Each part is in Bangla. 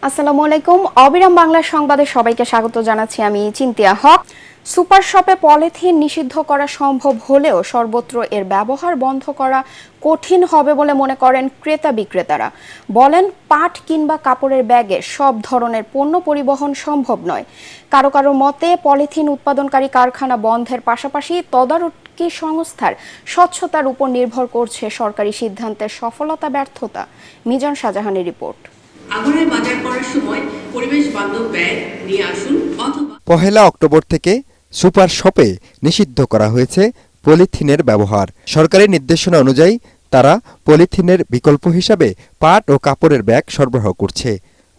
আসসালামু আলাইকুম। অবিরাম বাংলা সংবাদে সবাইকে স্বাগত জানাচ্ছি। আমি চিন্তিয়া হক। সুপার শপে পলিথিন নিষিদ্ধ করা সম্ভব হলেও সর্বত্র এর ব্যবহার বন্ধ করা কঠিন হবে বলে মনে করেন ক্রেতা বিক্রেতারা। বলেন, পাট কিংবা কাপড়ের ব্যাগে সব ধরনের পণ্য পরিবহন সম্ভব নয়। কারো কারো মতে পলিথিন উৎপাদনকারী কারখানা বন্ধের পাশাপাশি তদারকি সংস্থার স্বচ্ছতার উপর নির্ভর করছে সরকারি সিদ্ধান্তের সফলতা ব্যর্থতা। মিজান শাহজাহানের রিপোর্ট। আগুনের বাজার করার সময় পরিবেশ বান্ধব ব্যাগ নিয়ে আসুন অথবা 1 অক্টোবর থেকে সুপার শপে নিষিদ্ধ করা হয়েছে পলিথিনের ব্যবহার। সরকারি নির্দেশনা অনুযায়ী তারা পলিথিনের বিকল্প হিসাবে পাট ও কাপড়ের ব্যাগ সরবরাহ করছে।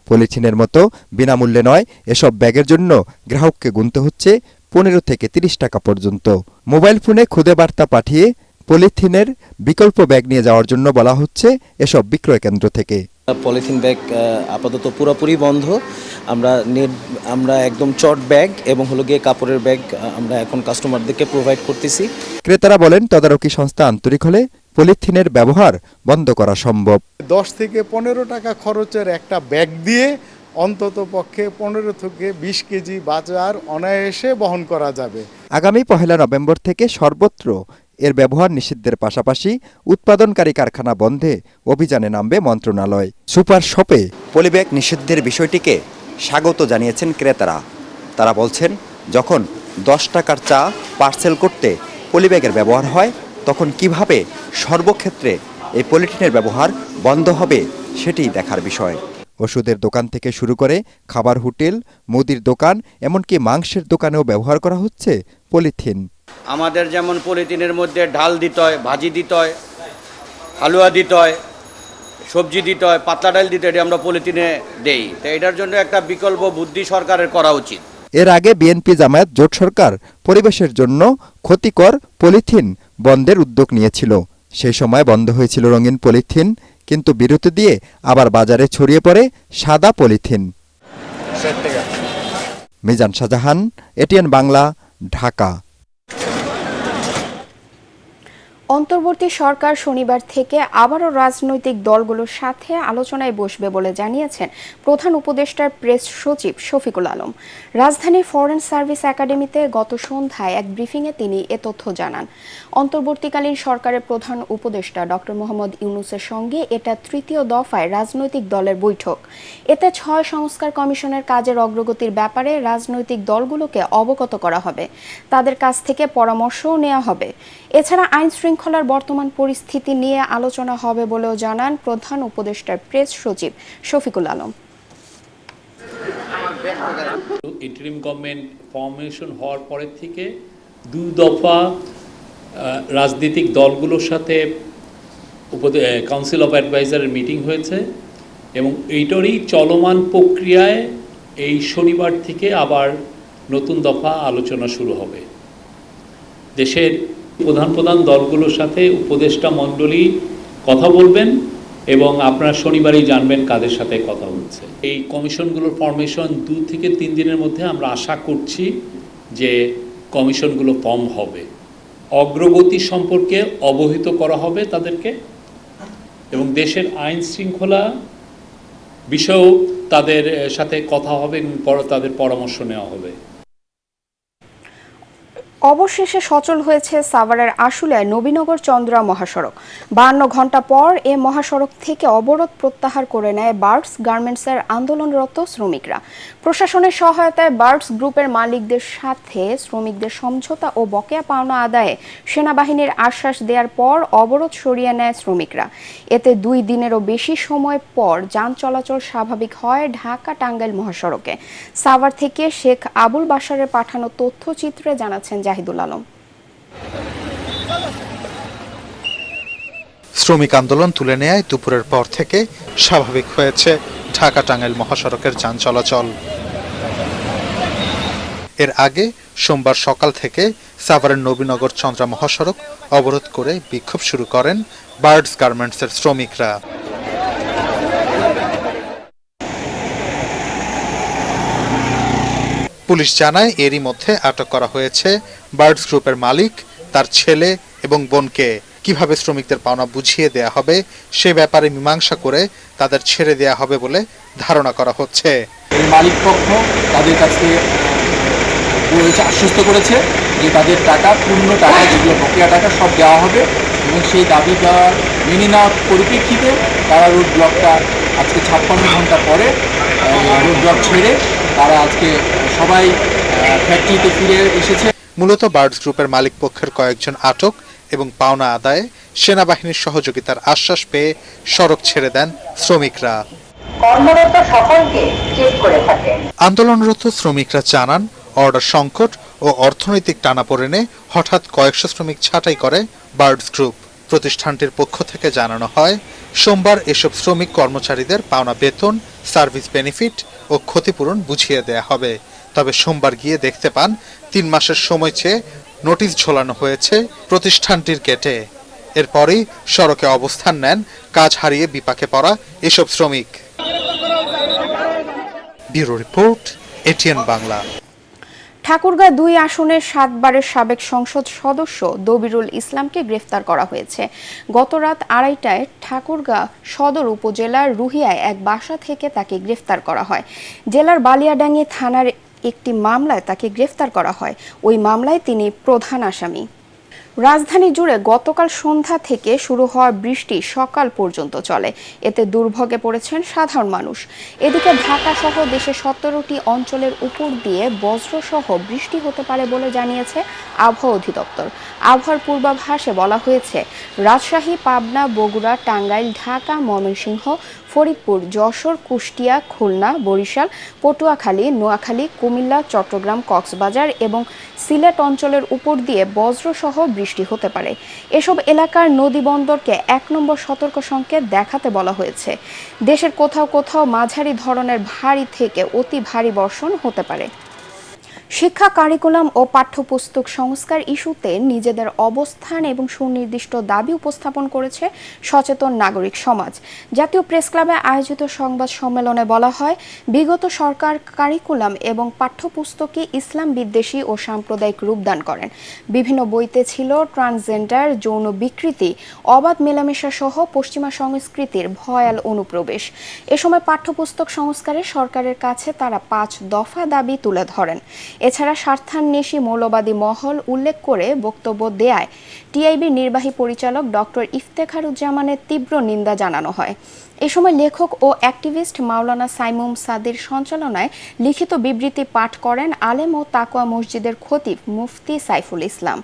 পলিথিনের মতো বিনামূল্যে নয়, এসব ব্যাগের জন্য গ্রাহককে গুনতে হচ্ছে 15 থেকে 30 টাকা পর্যন্ত। মোবাইল ফোনে খুদে বার্তা পাঠিয়ে পলিথিনের বিকল্প ব্যাগ নিয়ে যাওয়ার জন্য বলা হচ্ছে এসব বিক্রয় কেন্দ্র থেকে। পলিথিন ব্যাগ আপাতত পুরোপুরি বন্ধ। আমরা একদম চট ব্যাগ এবং হলো গিয়ে কাপড়ের ব্যাগ আমরা এখন কাস্টমারদেরকে প্রোভাইড করতেছি। ক্রেতারা বলেন, তদারকি সংস্থা আন্তরিক হলে পলিথিনের ব্যবহার বন্ধ করা সম্ভব। 10 থেকে 15 টাকা খরচের একটা ব্যাগ দিয়ে অন্তত পক্ষে 15 থেকে 20 কেজি বাজার অনায়াসে বহন করা যাবে। আগামী 1 নভেম্বর থেকে সর্বত্র এর ব্যবহার নিষিদ্ধের পাশাপাশি উৎপাদনকারী কারখানা বন্ধে অভিযানে নামবে মন্ত্রণালয়। সুপার শপে পলিব্যাগ নিষিদ্ধের বিষয়টিকে স্বাগত জানিয়েছেন ক্রেতারা। তারা বলছেন, যখন 10 টাকার চা পার্সেল করতে পলিব্যাগের ব্যবহার হয়, তখন কিভাবে সর্বক্ষেত্রে এই পলিথিনের ব্যবহার বন্ধ হবে সেটিই দেখার বিষয়। ওষুধের দোকান থেকে শুরু করে খাবার হোটেল, মুদির দোকান, এমনকি মাংসের দোকানেও ব্যবহার করা হচ্ছে পলিথিন। আমাদের যেমন পলিথিনের মধ্যে ডাল দিতে হয়, ভাজি দিতে হয়, হালুয়া দিতে হয়, সবজি দিতে হয়, পাতলা ডাল দিতে হয়, আমরা পলিথিনে দেই। তো এটার জন্য একটা বিকল্প বুদ্ধি সরকারের করা উচিত। এর আগে বিএনপি জামায়াত জোট সরকার পরিবেশের জন্য ক্ষতিকর পলিথিন বন্ধের উদ্যোগ নিয়েছিল। সেই সময় বন্ধ হয়েছিল রঙিন পলিথিন, কিন্তু বিরতি দিয়ে আবার বাজারে ছড়িয়ে পড়ে সাদা পলিথিন। মিজান শাহজাহান, এটিএন বাংলা, ঢাকা। অন্তর্বর্তী সরকার শনিবার থেকে আবারও রাজনৈতিক দলগুলোর সাথে আলোচনায় বসবে বলে জানিয়েছেন প্রধান উপদেষ্টার প্রেস সচিব শফিকুল আলম। রাজধানীর ফরেন সার্ভিস একাডেমিতে গত সন্ধ্যায় এক ব্রিফিংয়ে তিনি এ তথ্য জানান। অন্তর্বর্তীকালীন সরকারের প্রধান উপদেষ্টা ডক্টর মোহাম্মদ ইউনূসের সঙ্গে এটা ৩য় দফায় রাজনৈতিক দলের বৈঠক। এতে ৬ সংস্কার কমিশনের কাজের অগ্রগতির ব্যাপারে রাজনৈতিক দলগুলোকে অবগত করা হবে, তাদের কাছ থেকে পরামর্শও নেওয়া হবে। এছাড়া আইন শৃঙ্খলার বর্তমান পরিস্থিতি নিয়ে আলোচনা হবে বলেও জানান প্রধান উপদেষ্টার প্রেস সচিব Shafiqul Alam. Interim government formation হওয়ার পরের থেকে 2 দফা রাজনৈতিক দলগুলোর সাথে কাউন্সিল অফ অ্যাডভাইজারের মিটিং হয়েছে এবং এইটারই চলমান প্রক্রিয়ায় এই শনিবার থেকে আবার নতুন দফা আলোচনা শুরু হবে। দেশের প্রধান দলগুলোর সাথে উপদেষ্টা মণ্ডলী কথা বলবেন এবং আপনারা শনিবারই জানবেন কাদের সাথে কথা হচ্ছে। এই কমিশনগুলোর ফরমেশন 2 থেকে 3 দিনের মধ্যে আমরা আশা করছি যে কমিশনগুলো ফর্ম হবে। অগ্রগতি সম্পর্কে অবহিত করা হবে তাদেরকে এবং দেশের আইন শৃঙ্খলা বিষয়েও তাদের সাথে কথা হবে এবং তাদের পরামর্শ নেওয়া হবে। অবশেষে সচল হয়েছে সাভারের আশুলিয়ায় নবীনগর চন্দ্রা মহাসড়ক। 52 ঘণ্টা পর এ মহাসড়ক থেকে অবরোধ প্রত্যাহার করে নেয় বার্ডস গার্মেন্টসের আন্দোলনরত শ্রমিকরা। প্রশাসনের সহায়তায় বার্ডস গ্রুপের মালিকদের সাথে শ্রমিকদের সমঝোতা ও বকেয়া পাওনা আদায়ে সেনাবাহিনীর আশ্বাস দেওয়ার পর অবরোধ সরিয়ে নেয় শ্রমিকরা। এতে 2 দিনেরও বেশি সময় পর যান চলাচল স্বাভাবিক হয় ঢাকা টাঙ্গাইল মহাসড়কে। সাভার থেকে শেখ আবুল বাশারের পাঠানো তথ্যচিত্রে জানাচ্ছেন জাহিদুল আলম। শ্রমিক আন্দোলন তুলে নেয় দুপুরের পর থেকে স্বাভাবিক হয়েছে ঢাকা টাঙ্গাইল মহাসড়কের যান চলাচল। এর আগে সোমবার সকাল থেকে সাভারের নবীনগর চন্দ্রা মহাসড়ক অবরোধ করে বিক্ষোভ শুরু করেন বার্ডস গার্মেন্টসের শ্রমিকরা। পুলিশ জানায় এরই মধ্যে আটক করা হয়েছে বার্ডস গ্রুপের মালিক, তার ছেলে এবং বোনকে। কিভাবে শ্রমিকদের পাওনা বুঝিয়ে দেয়া হবে সে ব্যাপারে মীমাংসা করে তাদের ছেড়ে দেয়া হবে বলে ধারণা করা হচ্ছে। মালিক পক্ষ তাদের কাছে আশ্বস্ত করেছে যে তাদের টাকা, পূর্ণ টাকা, যেগুলো বকেয়া টাকা সব দেওয়া হবে এবং সেই দাবি দেওয়ার মেনে নেওয়ার পরিপ্রেক্ষিতে তারা রোড ব্লকটা আজকে 56 ঘন্টা পরে রোড ব্লক ছেড়ে তারা আজকে সবাই ফ্যাক্টরিতে ফিরে এসেছে। মূলত বার্ডস গ্রুপের মালিক পক্ষের কয়েকজন আটক এবং পাওনা আদায়ে সেনাবাহিনীর সহযোগিতার আশ্বাস পেয়ে সড়ক ছেড়ে দেন শ্রমিকরা। কর্মরত সকলকে চেক করে থাকেন। আন্দোলনরত শ্রমিকরা জানান, অর্ডার সংকট ও অর্থনৈতিক টানাপোড়েনে হঠাৎ কয়েকশো শ্রমিক ছাঁটাই করে বার্ডস গ্রুপ। প্রতিষ্ঠানটির পক্ষ থেকে জানানো হয়, সোমবার এসব শ্রমিক কর্মচারীদের পাওনা বেতন, সার্ভিস বেনিফিট ও ক্ষতিপূরণ বুঝিয়ে দেয়া হবে। তবে সোমবার গিয়ে দেখতে পান 3 মাসের সময় চেয়ে নোটিশ ঝোলানো হয়েছে প্রতিষ্ঠানটির গেটে। এরপরই সড়কে অবস্থান নেন কাজ হারিয়ে বিপাকে পড়া এসব শ্রমিক। Bureau report, ATN Bangla. Thakurgaon 2 আসনের 7 বারের সাবেক সংসদ সদস্য দবিরুল ইসলামকে গ্রেফতার করা হয়েছে। গত রাত 2:30টায় ঠাকুরগাঁ সদর উপজেলার রুহিয়ায় এক বাসা থেকে তাকে গ্রেফতার করা হয়। জেলার বালিয়াডাঙ্গি থানার একটি মামলায় তাকে গ্রেফতার করা হয়। ওই মামলায় তিনি প্রধান আসামি। রাজধানী জুড়ে গতকাল সন্ধ্যা থেকে শুরু হওয়া বৃষ্টি সকাল পর্যন্ত চলে। এতে দুর্ভোগে পড়েছেন সাধারণ মানুষ। এদিকে ঢাকা সহ দেশের 17টি অঞ্চলের উপর দিয়ে বজ্রসহ বৃষ্টি হতে পারে বলে জানিয়েছে আবহাওয়া অধিদপ্তর। আবহাওয়ার পূর্বাভাসে বলা হয়েছে, রাজশাহী, পাবনা, বগুড়া, টাঙ্গাইল, ঢাকা, ময়মনসিংহ, ফরিদপুর, যশোর, কুষ্টিয়া, খুলনা, বরিশাল, পটুয়াখালী, নোয়াখালী, কুমিল্লা, চট্টগ্রাম, কক্সবাজার এবং সিলেট অঞ্চলের উপর দিয়ে বজ্রসহ বৃষ্টি হতে পারে। এসব এলাকার নদী বন্দরকে 1 নম্বর সতর্ক সংকেত দেখাতে বলা হয়েছে। দেশের কোথাও কোথাও মাঝারি ধরনের ভারী থেকে অতি ভারী বর্ষণ হতে পারে। শিক্ষা কারিকুলাম ও পাঠ্যপুস্তক সংস্কার ইস্যুতে নিজেদের অবস্থান এবং সুনির্দিষ্ট দাবি উপস্থাপন করেছে সচেতন নাগরিক সমাজ। জাতীয় প্রেস ক্লাবে আয়োজিত সংবাদ সম্মেলনে বলা হয়, বিগত সরকার কারিকুলাম এবং পাঠ্যপুস্তকে ইসলাম বিদ্বেষী ও সাম্প্রদায়িক রূপদান করেন। বিভিন্ন বইতে ছিল ট্রান্সজেন্ডার, যৌন বিকৃতি, অবাধ মেলামেশা সহ পশ্চিমা সংস্কৃতির ভয়াল অনুপ্রবেশ। এ সময় পাঠ্যপুস্তক সংস্কারে সরকারের কাছে তারা 5 দফা দাবি তুলে ধরেন। এছাড়া স্বার্থান্বেষী মৌলবাদী মহল উল্লেখ করে বক্তব্য দেয়ায় টিআইবির নির্বাহী পরিচালক ডক্টর ইফতেখারুজ্জামানের তীব্র নিন্দা জানানো হয়। এ সময় লেখক ও অ্যাক্টিভিস্ট মাওলানা সাইমুম সাদির সঞ্চালনায় লিখিত বিবৃতি পাঠ করেন আলেম ও তাকওয়া মসজিদের খতিব মুফতি সাইফুল ইসলাম।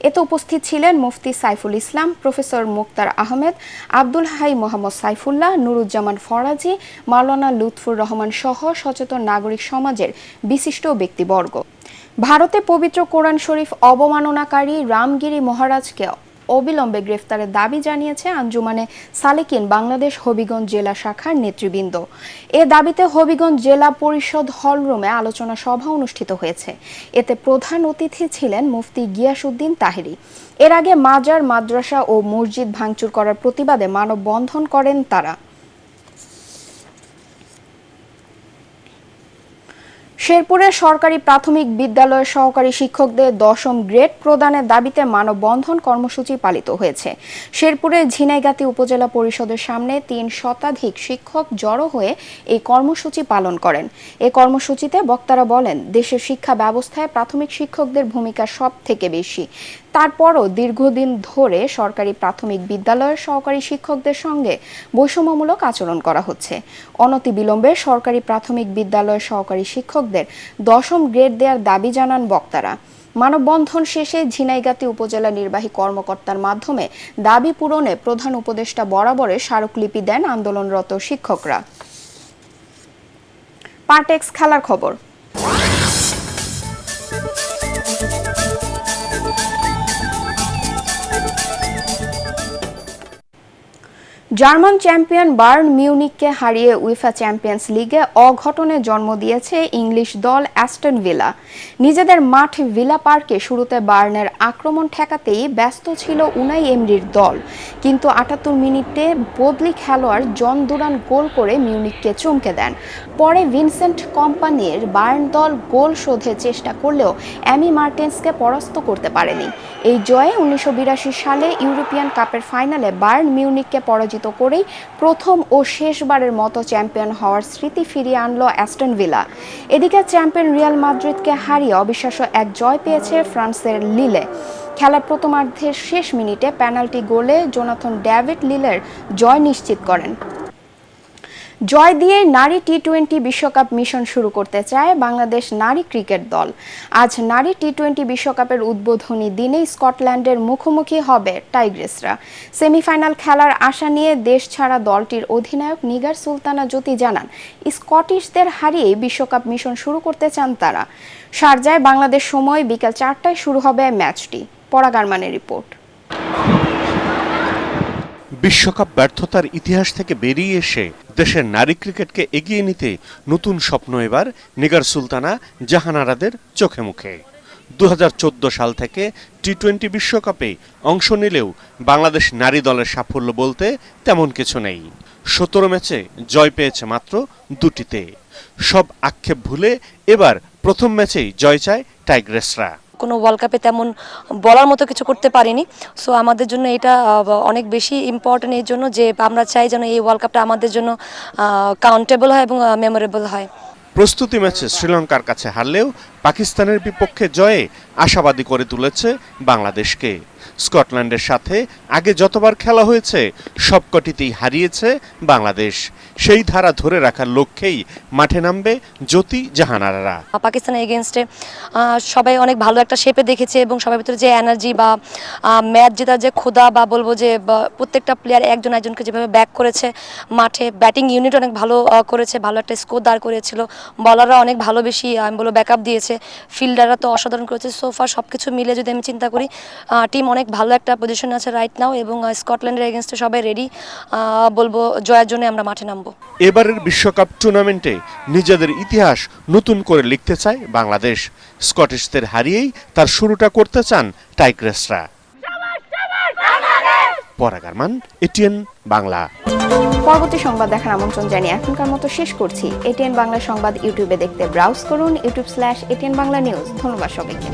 এতে উপস্থিত ছিলেন মুফতি সাইফুল ইসলাম, প্রফেসর মুক্তার আহমেদ, আব্দুল হাই মোহাম্মদ সাইফুল্লাহ, নুরুজ্জামান ফরাজি, মাওলানা লুৎফুর রহমান সহ সচেতন নাগরিক সমাজের বিশিষ্ট ব্যক্তিবর্গ। ভারতে পবিত্র কোরআন শরীফ অবমাননাকারী রামগিরি মহারাজকে অবিলম্বে গ্রেফতারের দাবি জানিয়েছে আঞ্জুমানে সালেকিন বাংলাদেশ হবিগঞ্জ জেলা শাখার নেতৃবৃন্দ। এ দাবিতে হবিগঞ্জ জেলা পরিষদ হলরুমে আলোচনা সভা অনুষ্ঠিত হয়েছে। এতে প্রধান অতিথি ছিলেন মুফতি গিয়াসউদ্দিন তাহেরি। এর আগে মাজার, মাদ্রাসা ও মসজিদ ভাঙচুর করার প্রতিবাদে মানববন্ধন করেন তারা। শেরপুরে সরকারি প্রাথমিক বিদ্যালয়ের সহকারী শিক্ষকদের 10ম গ্রেড প্রদানের দাবিতে মানববন্ধন কর্মসূচি পালিত হয়েছে। শেরপুরে ঝিনাইগাতি উপজেলা পরিষদের সামনে 3 শতাধিক শিক্ষক জড়ো হয়ে এই কর্মসূচি পালন করেন। এই কর্মসূচিতে বক্তারা বলেন, দেশের শিক্ষা ব্যবস্থায় প্রাথমিক শিক্ষকদের ভূমিকা সব থেকে বেশি। তারপরও দীর্ঘদিন ধরে সরকারি প্রাথমিক বিদ্যালয়ের সহকারী শিক্ষকদের সঙ্গে বৈষম্যমূলক আচরণ করা হচ্ছে। অনতিবিলম্বে সরকারি প্রাথমিক বিদ্যালয়ের সহকারী শিক্ষকদের 10ম গ্রেড দেওয়ার দাবি জানান বক্তারা। মানববন্ধন শেষে ঝিনাইগাতি উপজেলা নির্বাহী কর্মকর্তার মাধ্যমে দাবি পূরণে প্রধান উপদেষ্টা বরাবরের স্মারকলিপি দেন আন্দোলনরত শিক্ষকরা। পার্টেক্স খেলার খবর। জার্মান চ্যাম্পিয়ন বায়ার্ন মিউনিখকে হারিয়ে উয়েফা চ্যাম্পিয়ন্স লিগে অঘটনের জন্ম দিয়েছে ইংলিশ দল অ্যাস্টন ভিলা। নিজেদের মাঠ ভিলা পার্কে শুরুতে বায়ার্নের আক্রমণ ঠেকাতেই ব্যস্ত ছিল উনাই এমরির দল, কিন্তু ৭৮ মিনিটে বদলি খেলোয়াড় জন দুরান গোল করে মিউনিখকে চমকে দেন। পরে ভিনসেন্ট কম্পানির বায়ার্ন দল গোল শোধের চেষ্টা করলেও অ্যামি মার্টেন্সকে পরাস্ত করতে পারেনি। এই জয়ে ১৯৮২ সালে ইউরোপিয়ান কাপের ফাইনালে বায়ার্ন মিউনিখকে পরাজিত করেই প্রথম ও শেষবারের মতো চ্যাম্পিয়ন হওয়ার স্মৃতি ফিরিয়ে আনলো অ্যাস্টন ভিলা। এদিকে চ্যাম্পিয়ন রিয়াল মাদ্রিদকে হারিয়ে অবিশ্বাস্য এক জয় পেয়েছে ফ্রান্সের লিলে। খেলার প্রথমার্ধের শেষ মিনিটে পেনাল্টি গোলে জোনাথন ডেভিড লিলের জয় নিশ্চিত করেন। জয় দিয়ে নারী টি-20 বিশ্বকাপ মিশন শুরু করতে চায় বাংলাদেশ নারী ক্রিকেট দল। আজ নারী টি-20 বিশ্বকাপের উদ্বোধনী দিনেই স্কটল্যান্ডের মুখোমুখি হবে টাইগ্রেসরা। সেমিফাইনাল খেলার আশা নিয়ে দেশ ছাড়া দলটির অধিনায়ক নিগার সুলতানা জ্যোতি জানান, স্কটিশদের হারিয়ে বিশ্বকাপ মিশন শুরু করতে চান তারা। শারজায় বাংলাদেশ সময় বিকেল ৪টায় শুরু হবে ম্যাচটি। পরাগারমানের রিপোর্ট। বিশ্বকাপ ব্যর্থতার ইতিহাস থেকে বেরিয়ে এসে দেশের নারী ক্রিকেটকে এগিয়ে নিতে নতুন স্বপ্ন এবার নিগার সুলতানা জাহানারাদের চোখে মুখে। ২০১৪ সাল থেকে টি-20 বিশ্বকাপে অংশ নিলেও বাংলাদেশ নারী দলের সাফল্য বলতে তেমন কিছু নেই। ১৭ ম্যাচে জয় পেয়েছে মাত্র ২টিতে। সব আক্ষেপ ভুলে এবার প্রথম ম্যাচেই জয় চায় টাইগ্রেসরা। কোনো ওয়ার্ল্ড কাপে তেমন বলার মতো কিছু করতে পারিনি, সো আমাদের জন্য এটা অনেক বেশি ইম্পর্টেন্ট এই জন্য যে আমরা চাই যেন এই ওয়ার্ল্ড কাপটা আমাদের জন্য কাউন্টেবল হয় এবং মেমোরেবল হয়। প্রস্তুতি ম্যাচে শ্রীলঙ্কার কাছে হারলেও পাকিস্তানের বিপক্ষে জয়ে আশাবাদী করে তুলেছে বাংলাদেশকে। স্কটল্যান্ডের সাথে আগে যতবার খেলা হয়েছে সবকটিতেই হারিয়েছে বাংলাদেশ। সেই ধারা ধরে রাখার লক্ষ্যেই মাঠে নামবে জ্যোতি জাহানারারা। পাকিস্তানের এগেনস্টে সবাই অনেক ভালো একটা শেপে দেখেছে এবং সবার ভিতরে যে এনার্জি বা ম্যাচ জেতার যে ক্ষুধা বা বলবো যে প্রত্যেকটা প্লেয়ার একজন একজনকে যেভাবে ব্যাক করেছে মাঠে, ব্যাটিং ইউনিট অনেক ভালো করেছে, ভালো একটা স্কোর দাঁড় করেছিল, বলাররা অনেক ভালো বেশি আমি বলবো ব্যাকআপ দিয়েছে, ফিল্ডাররা তো অসাধারণ করেছে। সোফার সব কিছু মিলে যদি আমি চিন্তা করি টিম অনেক ভালো একটা পজিশনে আছে রাইট নাও এবং স্কটল্যান্ডের এগেনস্টে সবাই রেডি, বলবো জয়ের জন্য আমরা মাঠে নামবো। এবারের বিশ্বকাপ টুর্নামেন্টে নিজেদের ইতিহাস নতুন করে লিখতে চায় বাংলাদেশ। স্কটিশদের হারিয়েই তার শুরুটা করতে চান টাইগ্রেসরা। পরাগারমান, এটিএন বাংলা। পরবর্তী সংবাদ দেখার আমন্ত্রণ জানিয়ে এখনকার মতো শেষ করছি। এটিএন বাংলা সংবাদ ইউটিউবে দেখতে ব্রাউজ করুন youtube/ATN Bangla News। ধন্যবাদ সবাইকে।